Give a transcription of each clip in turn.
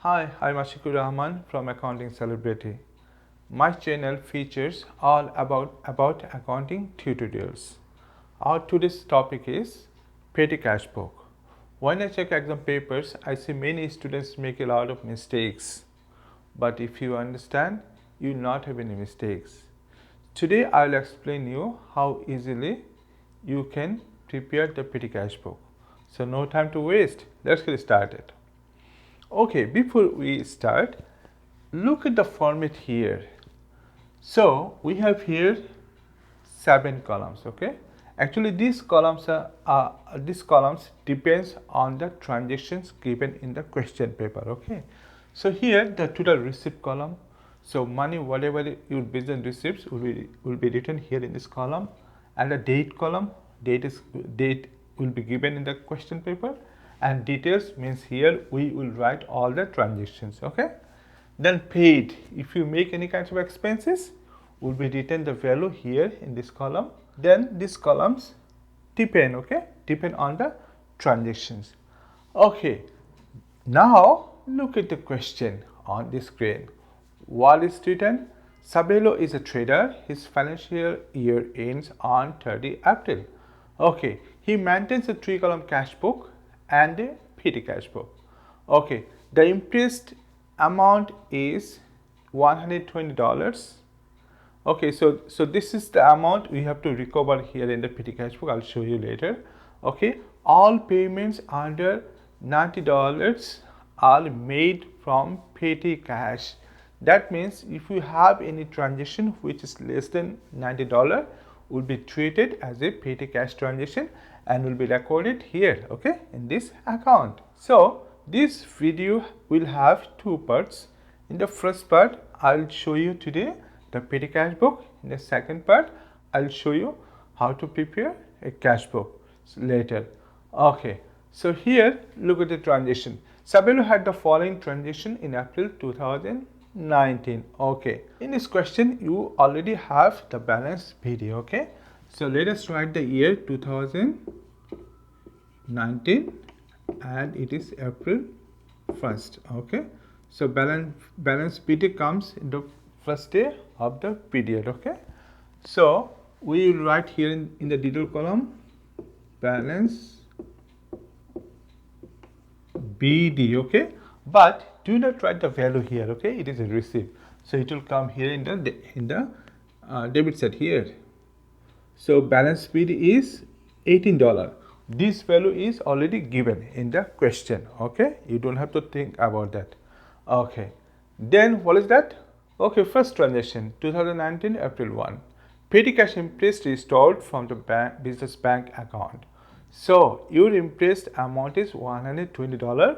Hi, I'm Ashikur Rahman from Accounting Celebrity. My channel features all about accounting tutorials. Our today's topic is petty cash book. When I check exam papers, I see many students make a lot of mistakes. But if you understand, you will not have any mistakes. Today I will explain you how easily you can prepare the petty cash book. So no time to waste. Let's get started. Okay, before we start, look at the format here. So we have here 7 columns. Okay, actually these columns depends on the transactions given in the question paper. Okay, so here the total receipt column. So money, whatever your business receives will be written here in this column, and the date column, date will be given in the question paper, and details means here we will write all the transactions. Okay, then paid, if you make any kinds of expenses, will be written the value here in this column. Then these columns depend on the transactions. Okay, now look at the question on the screen. What is written? Sabelo is a trader. His financial year ends on 30 April. Okay, he maintains a 3-column cash book and a petty cash book. Okay, the Imprest amount is $120. Okay, so this is the amount we have to recover here in the petty cash book. I'll show you later. Okay, all payments under $90 are made from petty cash. That means if you have any transaction which is less than $90, will be treated as a petty cash transaction and will be recorded here, okay, in this account. So this video will have 2 parts. In the first part, I'll show you today the petty cash book. In the second part, I'll show you how to prepare a cash book later. Okay, so here look at the transaction. Sabelo had the following transaction in April 2019. Okay, in this question you already have the balance PD. Okay, so let us write the year 2019 and it is April 1st. Okay, so balance PD comes in the first day of the period. Okay, so we will write here in the detail column balance BD. Okay, but do not write the value here. Okay, it is a receipt, so it will come here in the debit side here. So balance BD is $18. This value is already given in the question. Okay, you don't have to think about that. Okay, then what is that? Okay, first transaction 2019 April 1. Petty cash Imprest restored from the business bank account. So your Imprest amount is $120.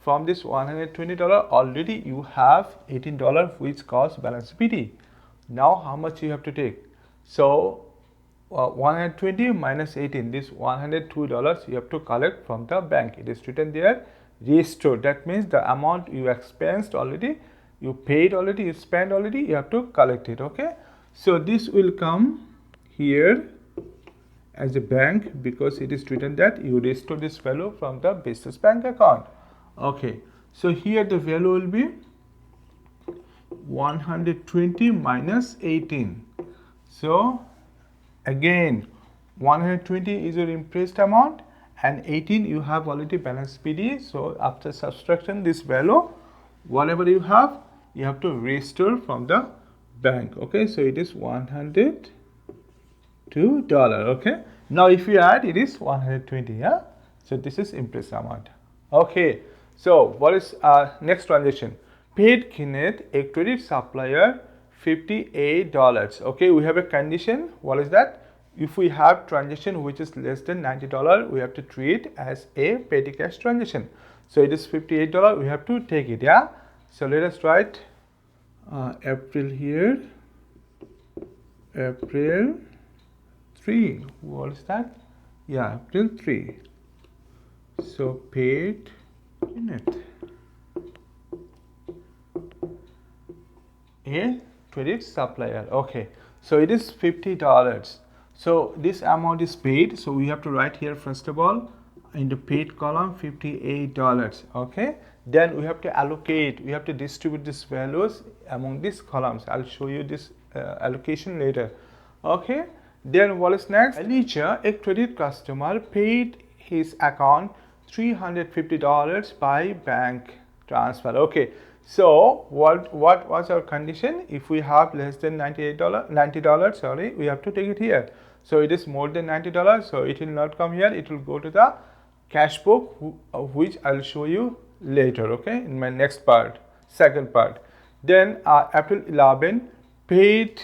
From this $120 already you have $18 which costs balance PD. Now how much you have to take? So 120 minus 18, this $102 you have to collect from the bank. It is written there restored. That means the amount you expensed already, you paid already, you spent already, you have to collect it. Okay, so this will come here as a bank because it is written that you restore this value from the business bank account. Okay, so here the value will be 120 minus 18. So again 120 is your Imprest amount and 18 you have already balance PD. So after subtraction this value, whatever you have to restore from the bank. Okay, so it is $102. Okay, now if you add, it is 120. Yeah, so this is Imprest amount. Okay, so what is next transaction? Paid Kenneth, a credit supplier, $58. Okay, we have a condition. What is that? If we have transaction which is less than $90, we have to treat as a petty cash transaction. So it is $58. We have to take it. Yeah. So let us write April here. April 3. What is that? Yeah, April 3. So paid Kenneth, a credit supplier. Okay, so it is $50. So this amount is paid. So we have to write here first of all in the paid column $58. Okay, Then we have to allocate, we have to distribute these values among these columns. I'll show you this allocation later. Okay, then what is next? Elijah, a credit customer, paid his account $350 by bank transfer. Okay, so what was our condition? If we have less than $90, sorry, we have to take it here. So it is more than $90, so it will not come here, it will go to the cash book, which I'll show you later, okay, in my next part, second part. Then April 11, paid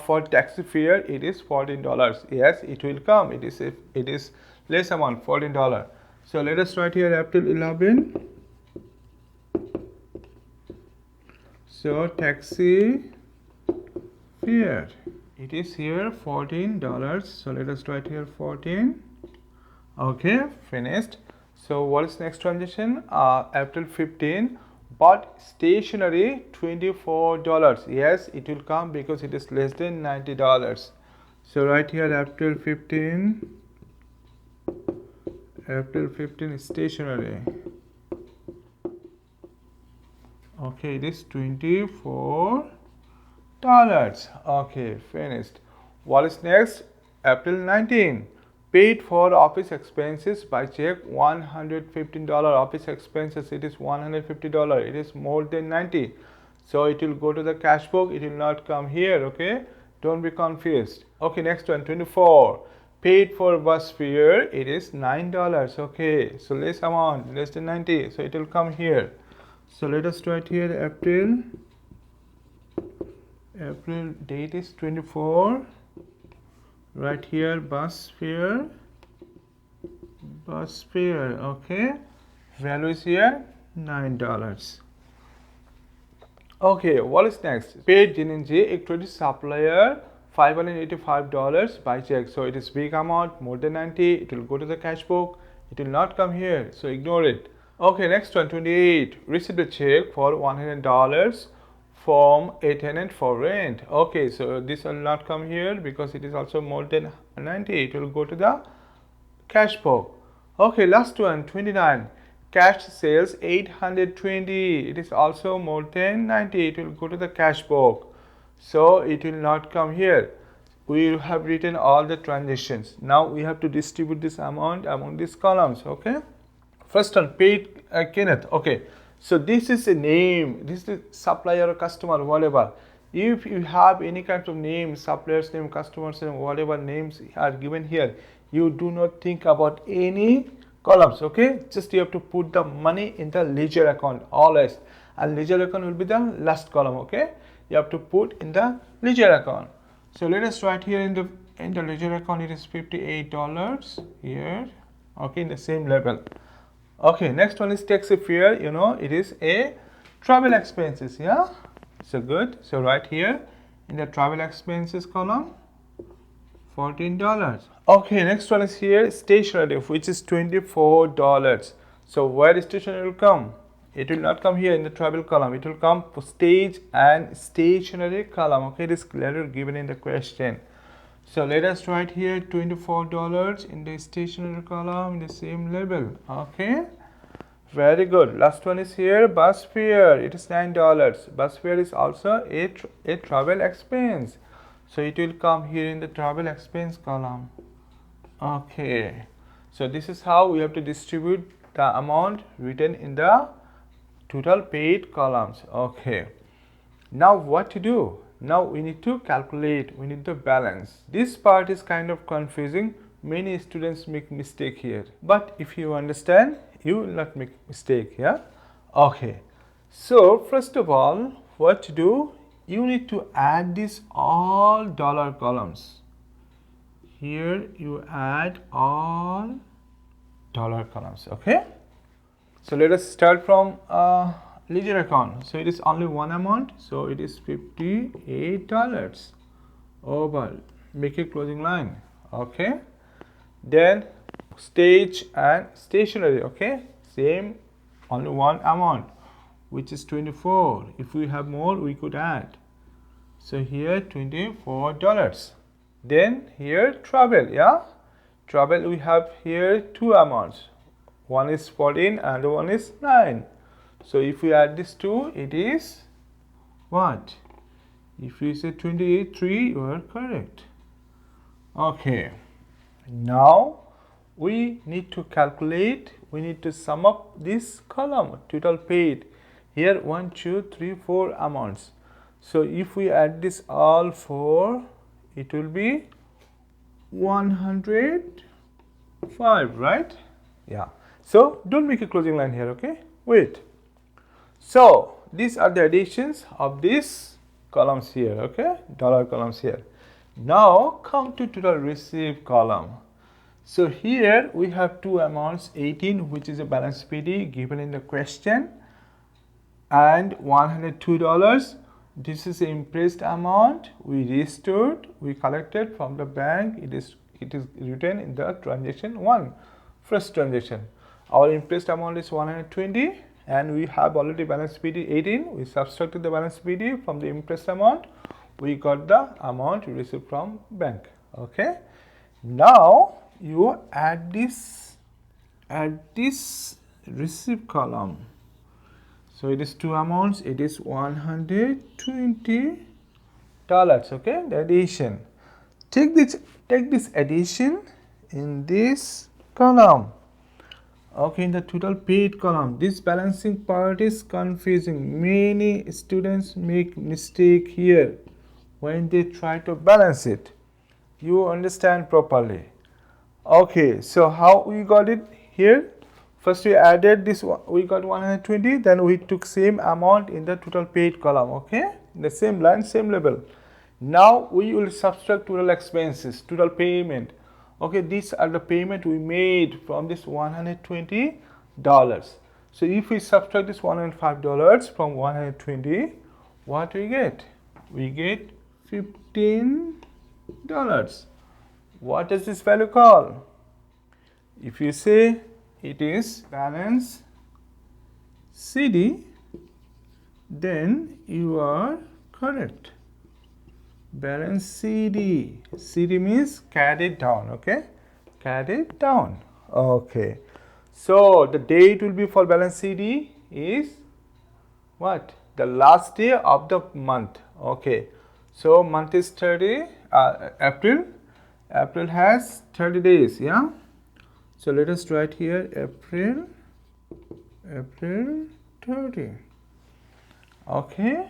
for taxi fare, it is $14. Yes, it will come, it is less amount, $14. So let us write here April 11. So taxi fare, it is here $14. So let us write here 14. Okay, finished. So what is next transaction? April 15, bought stationery $24. Yes, it will come because it is less than $90. So right here April 15. April 15 stationery. Okay, it is $24. Okay, finished. What is next? April 19, paid for office expenses by check, $115 office expenses, it is $150, it is more than 90, so it will go to the cash book, it will not come here. Okay, don't be confused. Okay, next one, 24, paid for bus fare, it is $9. Okay, so less amount, less than 90, so it will come here. So let us write here April date is 24. Right here bus fare, okay, value is here $9. Okay, what is next? Paid GNG, a credit supplier, $585 by check. So it is big amount, more than 90, it will go to the cash book, it will not come here, so ignore it. Okay, next one, 28, received a check for $100 from a tenant for rent. Okay, so this will not come here because it is also more than 90, it will go to the cash book. Okay, last one, 29, cash sales $820, it is also more than 90, it will go to the cash book, so it will not come here. We have written all the transactions. Now we have to distribute this amount among these columns. Okay, first one, paid Kenneth. Okay, so this is a name, this is supplier or customer, whatever. If you have any kind of name, supplier's name, customer's name, whatever names are given here, you do not think about any columns. Okay, just you have to put the money in the ledger account always, and ledger account will be the last column. Okay, you have to put in the ledger account. So let us write here in the ledger account, it is $58 here. Okay, in the same level. Okay, next one is taxi fare. You know, it is a travel expenses. Yeah, so good. So right here in the travel expenses column, $14. Okay, next one is here stationery, which is $24. So where stationery will come? It will not come here in the travel column, it will come postage and stationery column. Okay, it is clearly given in the question. So let us write here $24 in the stationery column in the same level. Okay, very good. Last one is here bus fare, it is $9. Bus fare is also a travel expense, so it will come here in the travel expense column. Okay, so this is how we have to distribute the amount written in the total paid columns. Okay, now what to do? Now we need to calculate, we need the balance. This part is kind of confusing, many students make mistake here, but if you understand, you will not make mistake. Yeah, okay, so first of all, what to do? You need to add this all dollar columns. Here you add all dollar columns. Okay, so let us start from ledger account. So it is only one amount, so it is $58 over, make a closing line. Okay, then stage and stationery. Okay, same, only one amount, which is 24. If we have more, we could add. So here $24. Then here travel. Yeah, travel, we have here two amounts, one is 14 and one is 9. So if we add this 2, it is what? If you say 28, 3, you are correct. Okay. Now we need to calculate, we need to sum up this column, total paid. Here 1, 2, 3, 4 amounts. So if we add this all 4, it will be 105, right? Yeah. So don't make a closing line here, okay? Wait. So these are the additions of these columns here, okay? Dollar columns here. Now come to total received column. So here we have two amounts, 18, which is a balance PD given in the question, and $102. This is the Imprest amount we restored, we collected from the bank. It is written in the transaction 1, first transaction. Our Imprest amount is 120, and we have already balance PD 18. We subtracted the balance PD from the Imprest amount. We got the amount we received from bank. Okay. Now you add this receipt column. So it is two amounts. It is $120. Okay, the addition. Take this addition in this column. Okay, in the total paid column. This balancing part is confusing. Many students make mistake here when they try to balance it. You understand properly. Okay, so how we got it here? First we added this one, we got 120, then we took same amount in the total paid column, okay? The same line, same level. Now we will subtract total expenses, total payment. Okay, these are the payment we made from this $120. So if we subtract this $105 from 120, what we get? We get $15. What does this value call? If you say it is balance CD, then you are correct. Balance CD. CD means carried down, okay? Carried down. Okay. So the date will be for balance CD is what? The last day of the month. Okay. So month is 30, April. April has 30 days, yeah? So let us write here April 30. Okay.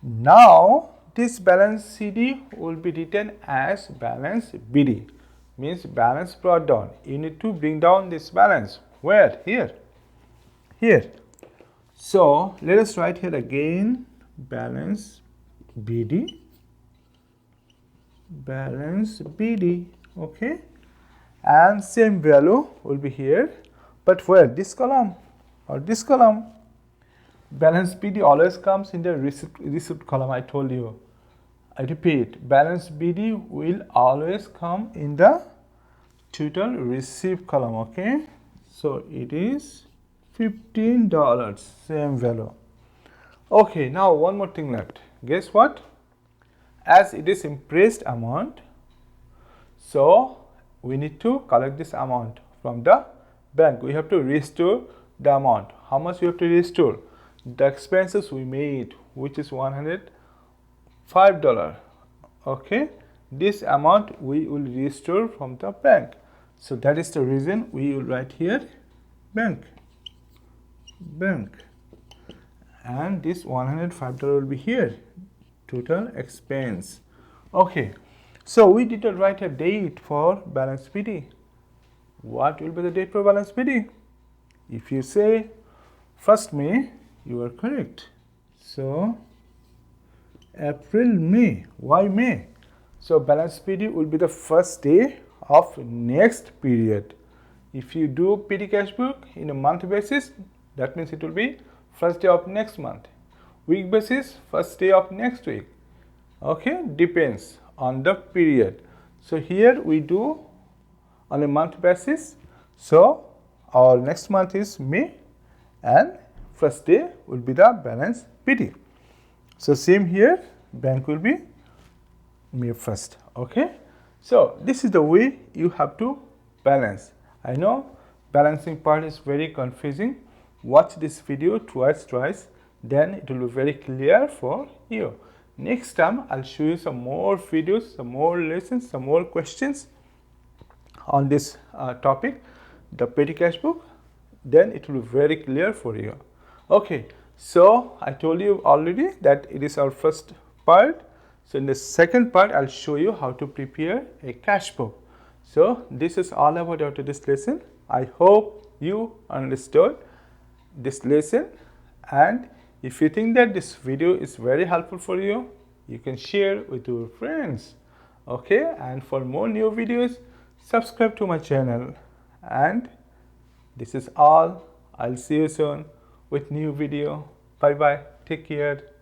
Now this balance CD will be written as balance BD, means balance brought down. You need to bring down this balance. Where? Here. So let us write here again balance BD. Okay, and same value will be here, but where? This column or this column. Balance BD always comes in the receipt column. I told you. I repeat, balance BD will always come in the total receipt column. Okay, so it is $15, same value. Okay, now one more thing left. Guess what? As it is Imprest amount, so we need to collect this amount from the bank. We have to restore the amount. How much we have to restore? The expenses we made, which is $105. Okay, this amount we will restore from the bank. So that is the reason we will write here bank, and this $105 will be here, total expense. Okay, so we did not write a date for balance PD. What will be the date for balance PD? If you say 1st May, you are correct. So April, May. Why May? So balance PD will be the first day of next period. If you do PD cash book in a month basis, that means it will be first day of next month. Week basis, first day of next week. Okay, depends on the period. So here we do on a month basis. So our next month is May, and first day will be the balance PD. So same here, bank will be May 1st. Okay, so this is the way you have to balance. I know balancing part is very confusing, watch this video twice, then it will be very clear for you. Next time I'll show you some more videos, some more lessons, some more questions on this topic, the petty cash book, then it will be very clear for you. Okay, so I told you already that it is our first part. So in the second part I'll show you how to prepare a cash book. So this is all about after this lesson. I hope you understood this lesson, and if you think that this video is very helpful for you, you can share with your friends. Okay, and for more new videos, subscribe to my channel. And this is all. I'll see you soon with new video. Bye bye. Take care.